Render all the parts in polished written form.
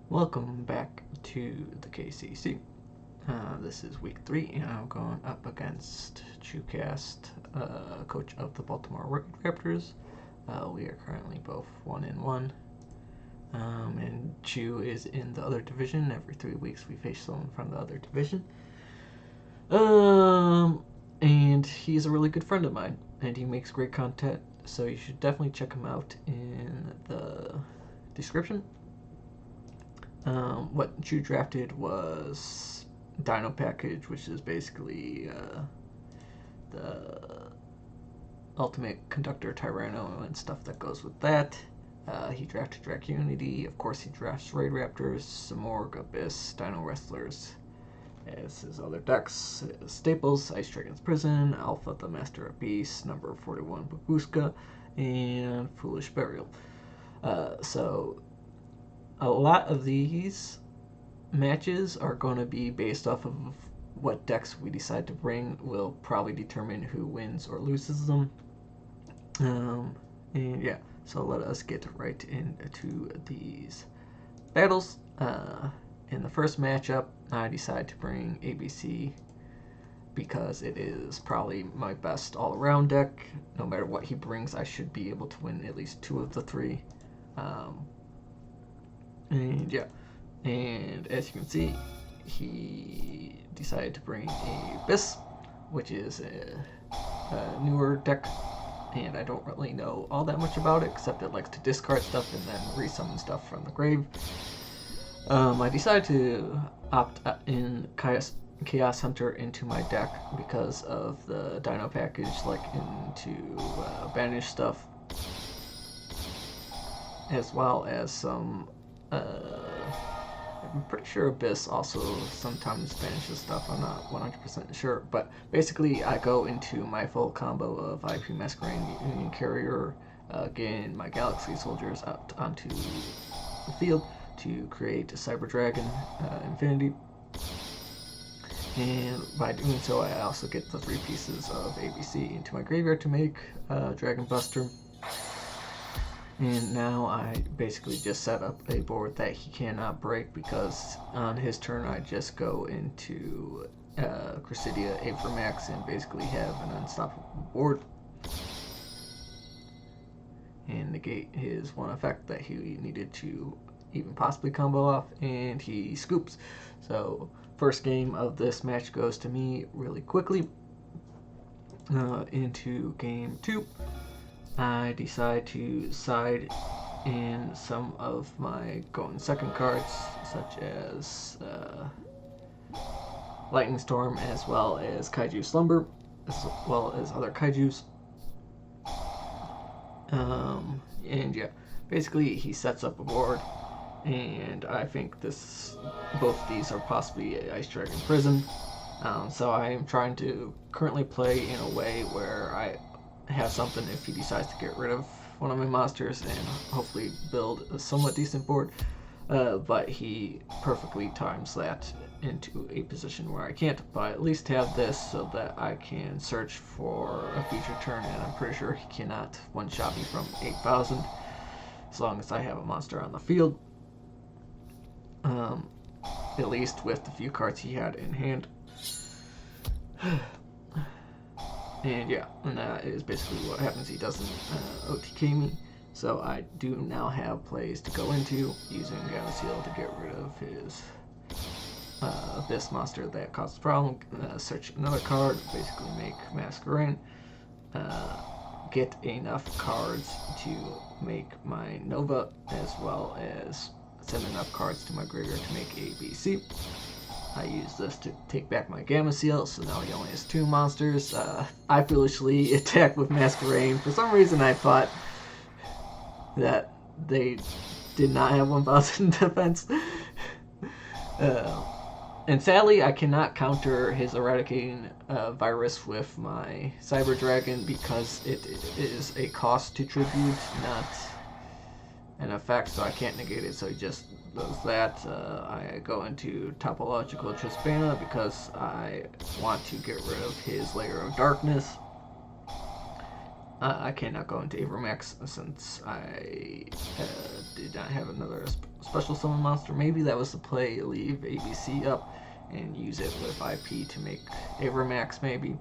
Welcome back to the KCC. This is week 3, and I'm going up against Chucast, coach of the Baltimore Raidraptors. We are currently both 1-1, and Chu is in the other division. Every 3 weeks we face someone from the other division. And he's a really good friend of mine, and he makes great content, so you should definitely check him out in the description. What Chu drafted was Dino Package, which is basically the Ultimate Conductor Tyranno and stuff that goes with that. He drafted Dragunity. Of course, he drafts Raidraptors, Samorg, Abyss, Dino Wrestlers as his other decks. Staples, Ice Dragon's Prison, Alpha, the Master of Beasts, number 41, Babushka, and Foolish Burial. So a lot of these matches are going to be based off of what decks we decide to bring. Will probably determine who wins or loses them. And yeah, so let us get right into these battles. In the first matchup, I decide to bring ABC because it is probably my best all-around deck. No matter what he brings, I should be able to win at least 2 of the 3. And yeah, and as you can see, he decided to bring a Abyss, which is a newer deck, and I don't really know all that much about it, except it likes to discard stuff and then resummon stuff from the grave. I decided to opt in Chaos Hunter into my deck because of the Dino Package, like into banish stuff, as well as some I'm pretty sure Abyss also sometimes banishes stuff. I'm not 100% sure, but basically I go into my full combo of IP Masquerade Union Carrier, getting my Galaxy Soldiers out onto the field to create a Cyber Dragon Infinity. And by doing so, I also get the 3 pieces of ABC into my graveyard to make Dragon Buster. And now I basically just set up a board that he cannot break, because on his turn I just go into Cryssidia Avermax and basically have an unstoppable board and negate his one effect that he needed to even possibly combo off, and he scoops. So first game of this match goes to me really quickly. Into game 2. I decide to side in some of my going second cards, such as Lightning Storm, as well as Kaiju Slumber, as well as other Kaijus. And yeah, basically he sets up a board, and I think both of these are possibly Ice Dragon Prison. So I am trying to currently play in a way where I have something if he decides to get rid of one of my monsters, and hopefully build a somewhat decent board. But he perfectly times that into a position where I can't, but at least have this so that I can search for a future turn, and I'm pretty sure he cannot one-shot me from 8,000 as long as I have a monster on the field. At least with the few cards he had in hand. And yeah, and that is basically what happens. He doesn't OTK me, so I do now have plays to go into using Gamma to get rid of his Abyss monster that causes problem. Search another card, basically make Masquerade, get enough cards to make my Nova, as well as send enough cards to my graveyard to make ABC. I use this to take back my Gamma Seal, so now he only has 2 monsters. I foolishly attacked with Masquerade. For some reason I thought that they did not have 1,000 defense. And sadly, I cannot counter his Eradicating Virus with my Cyber Dragon, because it is a cost to tribute, not an effect, so I can't negate it, so he just does that. I go into Topological Trispana because I want to get rid of his Layer of Darkness. I cannot go into Avermax since I did not have another special summon monster. Maybe that was the play, leave ABC up and use it with IP to make Avermax maybe.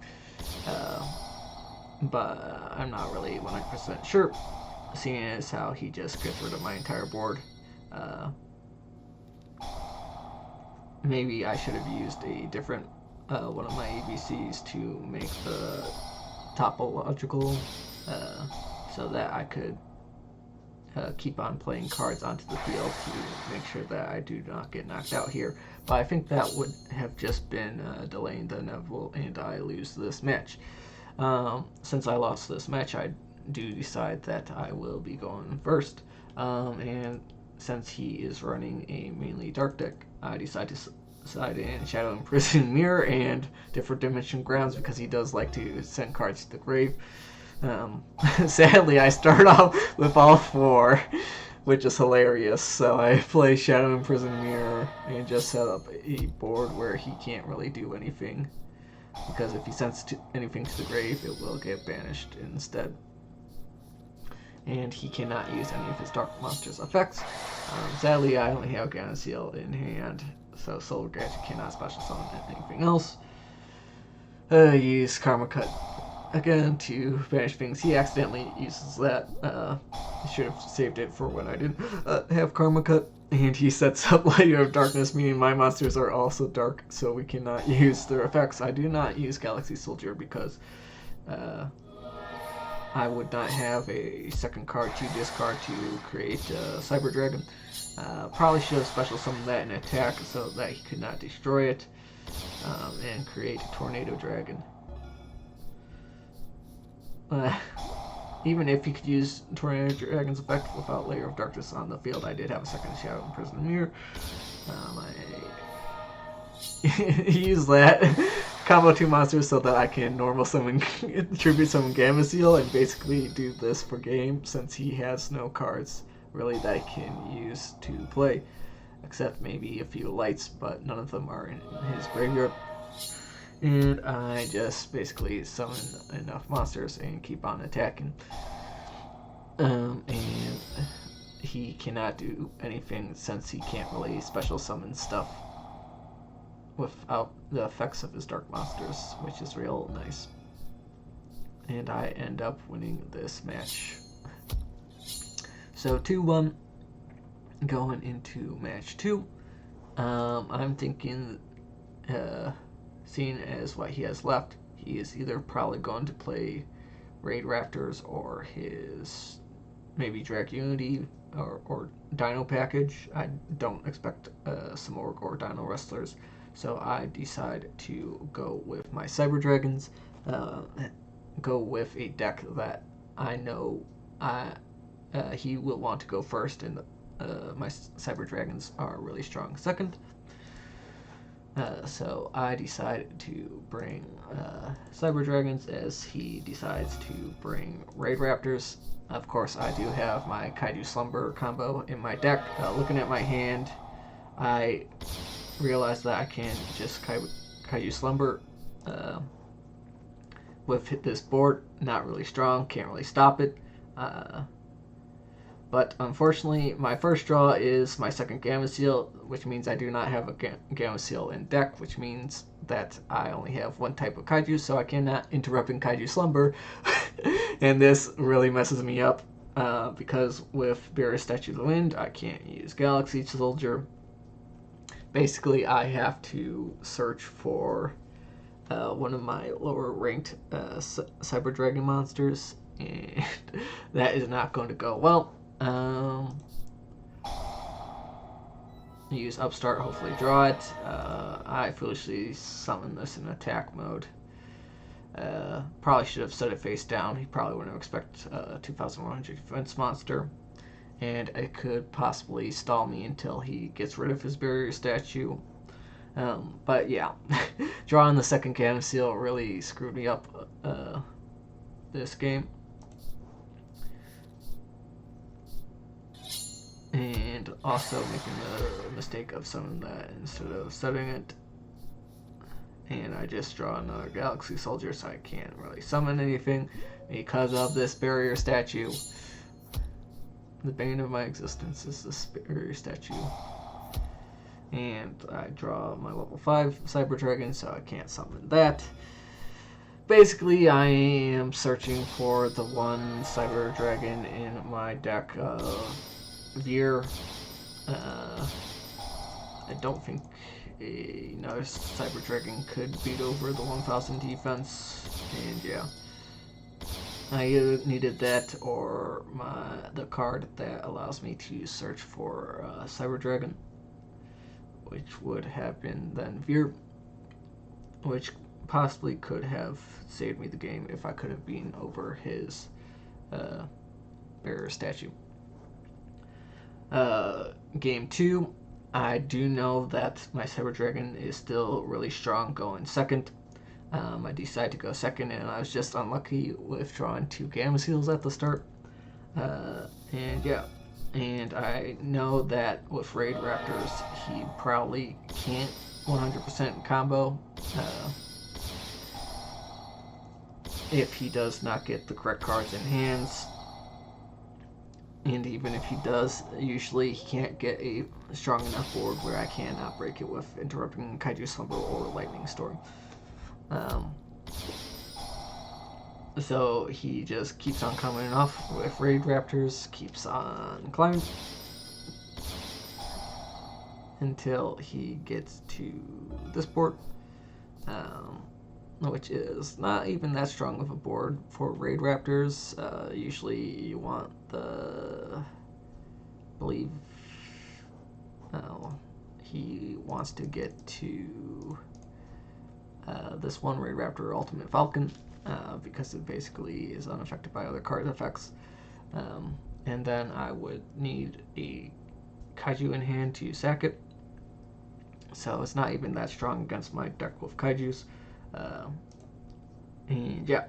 But I'm not really 100% sure, seeing as how he just gets rid of my entire board. Maybe I should have used a different one of my ABCs to make the topological so that I could keep on playing cards onto the field to make sure that I do not get knocked out here. But I think that would have just been delaying the inevitable and I lose this match. Since I lost this match, I do decide that I will be going first. And since he is running a mainly dark deck, I decide to side in Shadow Imprison Mirror and Different Dimension Grounds because he does like to send cards to the grave. Sadly, I start off with all 4, which is hilarious. So I play Shadow Imprison Mirror and just set up a board where he can't really do anything, because if he sends anything to the grave, it will get banished instead. And he cannot use any of his Dark Monsters effects. Sadly, I only have Ganasil in hand, so Solar Gadget cannot special summon anything else. Use Karma Cut again to banish things. He accidentally uses that. He should have saved it for when I didn't have Karma Cut. And he sets up Layer of Darkness, meaning my monsters are also dark, so we cannot use their effects. I do not use Galaxy Soldier because I would not have a second card to discard to create Cyber Dragon. Probably should have special summoned that in attack so that he could not destroy it and create a Tornado Dragon. Even if he could use Tornado Dragon's effect without Layer of Darkness on the field, I did have a second Shadow Imprison Mirror. I use that, combo 2 monsters so that I can normal summon, tribute summon Gamma-Seal, and basically do this for game since he has no cards really that I can use to play, except maybe a few lights, but none of them are in his graveyard. And I just basically summon enough monsters and keep on attacking. And he cannot do anything since he can't really special summon stuff without the effects of his dark monsters, which is real nice. And I end up winning this match. So 2-1 going into match 2. I'm thinking, seeing as what he has left, he is either probably going to play Raidraptors or his maybe Dragunity or Dino package. I don't expect some Org or Dino Wrestlers, so I decide to go with my Cyber Dragons, go with a deck that I know he will want to go first, and my Cyber Dragons are really strong second. So I decided to bring Cyber Dragons as he decides to bring Raidraptors. Of course, I do have my Kaiju Slumber combo in my deck. Looking at my hand, I realized that I can just Kaiju Slumber with this board. Not really strong, can't really stop it. But unfortunately, my first draw is my second Gamma-Seal, which means I do not have a Gamma-Seal in deck, which means that I only have one type of Kaiju, so I cannot interrupt in Kaiju Slumber. And this really messes me up, because with Barrier Statue of the Wind, I can't use Galaxy Soldier. Basically, I have to search for one of my lower ranked Cyber Dragon monsters, and that is not going to go well. Use Upstart, hopefully draw it. I foolishly summoned this in attack mode. Probably should have set it face down. He probably wouldn't expect a 2,100 defense monster. And it could possibly stall me until he gets rid of his barrier statue. But yeah, drawing the second Gamma-Seal really screwed me up this game. And also making the mistake of summoning that instead of setting it. and I just draw another Galaxy Soldier, so I can't really summon anything because of this barrier statue. The bane of my existence is this barrier statue. And I draw my level 5 Cyber Dragon, so I can't summon that. Basically, I am searching for the one Cyber Dragon in my deck. Veer. I don't think another Cyber Dragon could beat over the 1000 defense, and yeah. I either needed that or the card that allows me to search for Cyber Dragon, which would have been then Veer, which possibly could have saved me the game if I could have beaten over his barrier statue. Game 2, I do know that my Cyber Dragon is still really strong going second. I decided to go second, and I was just unlucky with drawing 2 Gamma Seals at the start. And yeah, and I know that with Raidraptors, he probably can't 100% combo if he does not get the correct cards in hands. And even if he does, usually he can't get a strong enough board where I cannot break it with Interrupting Kaiju Slumber or Lightning Storm. So he just keeps on coming off with Raidraptors, keeps on climbing until he gets to this board, which is not even that strong of a board for Raidraptors. Usually you want the, I believe, he wants to get to this one Raidraptor Ultimate Falcon, because it basically is unaffected by other card effects. And then I would need a Kaiju in hand to sack it. So it's not even that strong against my deck with Kaijus. And yeah.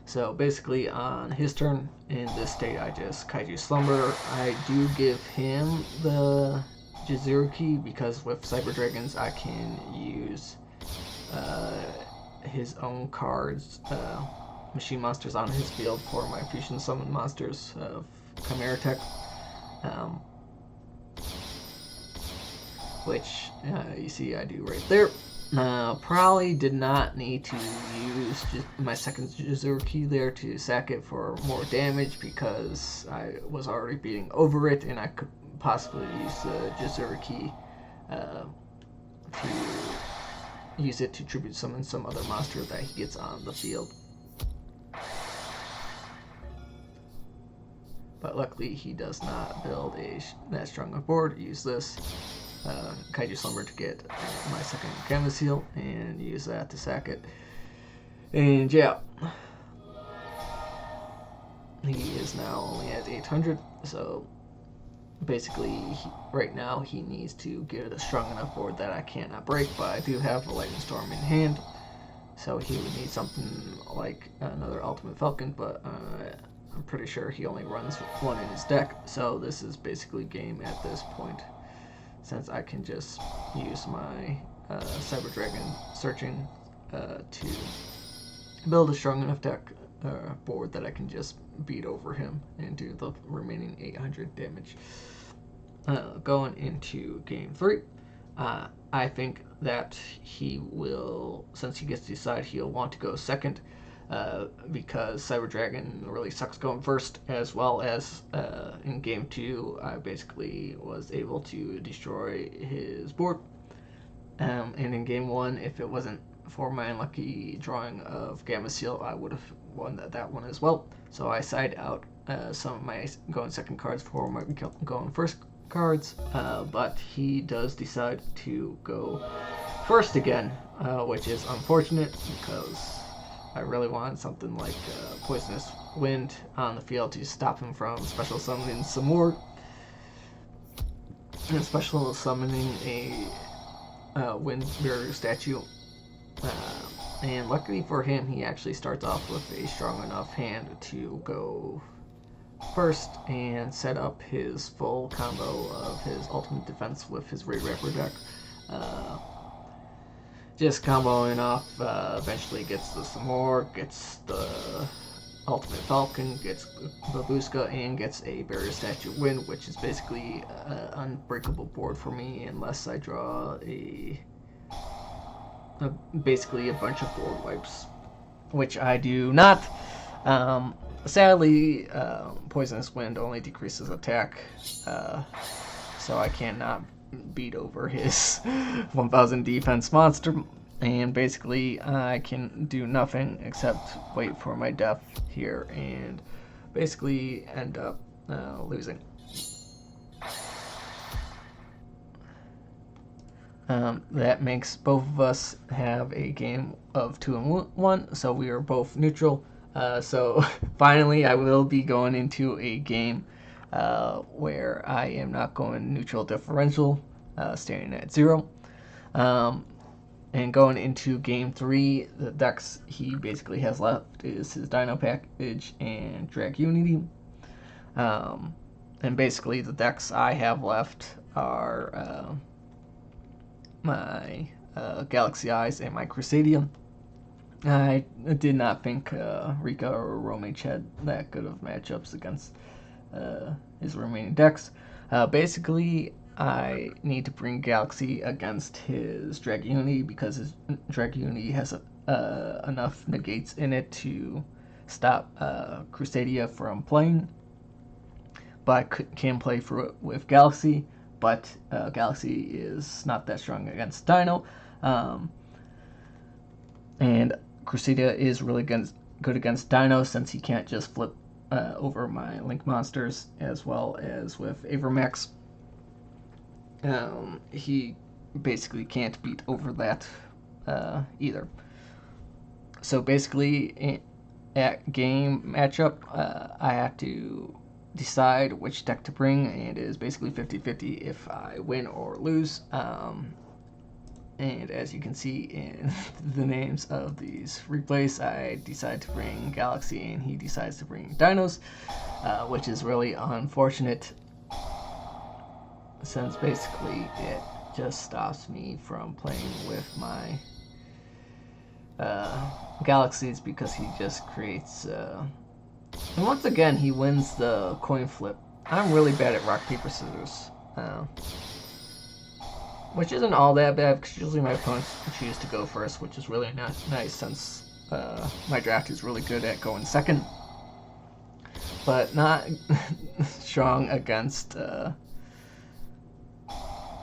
So basically on his turn, in this state, I just Kaiju Slumber. I do give him the Jizuruki because with Cyber Dragons I can use his own cards, machine monsters on his field for my fusion summon monsters of Chimera Tech, which you see I do right there. Probably did not need to use my second Jizuruki there to sack it for more damage because I was already beating over it, and I could possibly use the Jizuruki to use it to tribute summon some other monster that he gets on the field. But luckily he does not build that strong a board. Use this Kaiju Slumber to get my second Gamma Seal and use that to sack it. And yeah, he is now only at 800, so basically right now he needs to get a strong enough board that I cannot break, but I do have a Lightning Storm in hand, so he would need something like another Ultimate Falcon, but I'm pretty sure he only runs one in his deck, so this is basically game at this point, since I can just use my Cyber Dragon searching to build a strong enough deck board that I can just beat over him and do the remaining 800 damage. Going into game 3, I think that he will, since he gets to decide, he'll want to go second, because Cyber Dragon really sucks going first, as well as in game 2 I basically was able to destroy his board, and in game 1, if it wasn't for my unlucky drawing of Gamma Seal, I would have won that one as well. So I side out some of my going second cards for my going first cards, but he does decide to go first again, which is unfortunate because I really wanted something like Poisonous Wind on the field to stop him from special summoning some more, and special summoning a Wind Barrier statue. And luckily for him, he actually starts off with a strong enough hand to go first and set up his full combo of his ultimate defense with his Raidraptor deck. just comboing off, eventually gets the Samor, gets the Ultimate Falcon, gets Babushka, and gets a Barrier Statue win, which is basically an unbreakable board for me unless I draw basically a bunch of board wipes, which I do not. Sadly, Poisonous Wind only decreases attack, so I cannot beat over his 1000 defense monster, and basically I can do nothing except wait for my death here and basically end up losing. That makes both of us have a game of 2-1, so we are both neutral. So finally, I will be going into a game where I am not going neutral differential, standing at 0. And going into game 3, the decks he basically has left is his Dino Package and Drag Unity. And basically the decks I have left are my Galaxy Eyes and my Crusadia. I did not think Rika or Romage had that good of matchups against his remaining decks. Basically, I need to bring Galaxy against his Drag Unity because his Drag Unity has enough negates in it to stop Crusadia from playing. But I can play through it with Galaxy, but Galaxy is not that strong against Dino. And Crusadia is really good against Dino since he can't just flip over my Link monsters, as well as with Avermax. He basically can't beat over that either. So basically, at game matchup, I have to decide which deck to bring, and it is basically 50-50 if I win or lose. And as you can see in the names of these replays, I decide to bring Galaxy and he decides to bring Dinos, which is really unfortunate since basically it just stops me from playing with my Galaxies because he just creates... and once again, he wins the coin flip. I'm really bad at rock, paper, scissors. Which isn't all that bad because usually my opponents choose to go first, which is really nice since my draft is really good at going second. But not strong against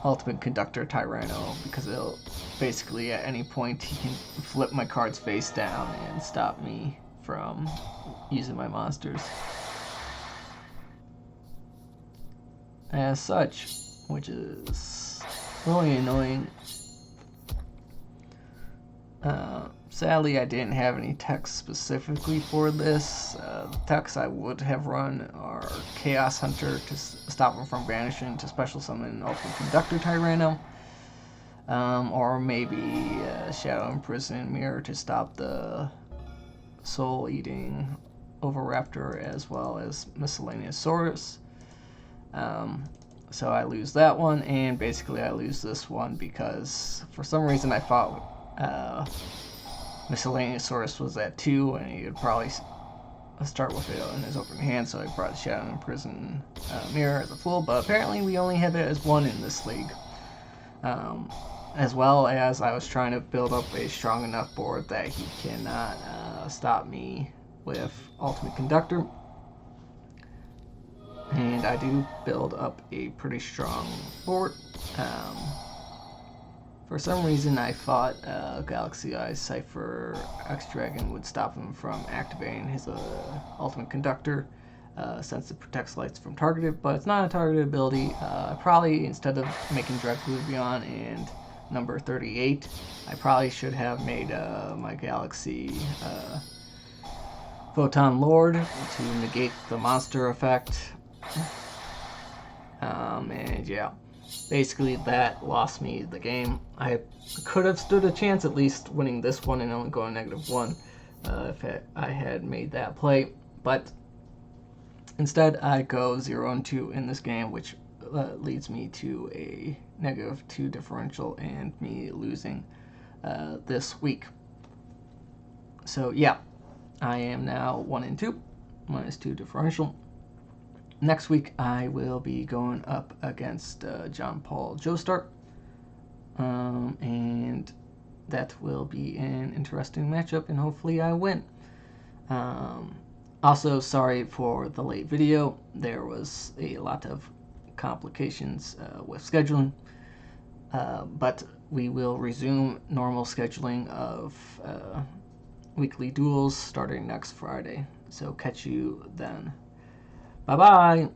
Ultimate Conductor Tyranno because it'll basically at any point he can flip my cards face down and stop me from using my monsters as such, which is really annoying. Sadly, I didn't have any text specifically for this. The texts I would have run are Chaos Hunter to stop him from banishing, to special summon Ultimate Conductor Tyranno, or maybe Shadow Imprison Mirror to stop the Soul Eating Oviraptor as well as Miscellaneous Saurus. So I lose that one, and basically I lose this one because for some reason I thought Miscellaneous Saurus was at 2, and he would probably start with it in his open hand, so I brought Shadow Imprison Mirror as a fool, but apparently we only have it as 1 in this league. As well as I was trying to build up a strong enough board that he cannot stop me with Ultimate Conductor. And I do build up a pretty strong board. For some reason, I thought Galaxy Eyes Cypher X-Dragon would stop him from activating his Ultimate Conductor, since it protects lights from targeted, but it's not a targeted ability. Probably, instead of making Drag Gluvion and number 38, I probably should have made my Galaxy Photon Lord to negate the monster effect. And yeah, basically that lost me the game. I could have stood a chance at least winning this one and only going -1 if I had made that play, but instead I go 0-2 in this game, which leads me to a -2 differential and me losing this week. So yeah, I am now 1-2, -2 differential. Next week I will be going up against John Paul Joestar, and that will be an interesting matchup, and hopefully I win. Also, sorry for the late video. There was a lot of complications with scheduling, but we will resume normal scheduling of weekly duels starting next Friday. So catch you then. Bye-bye.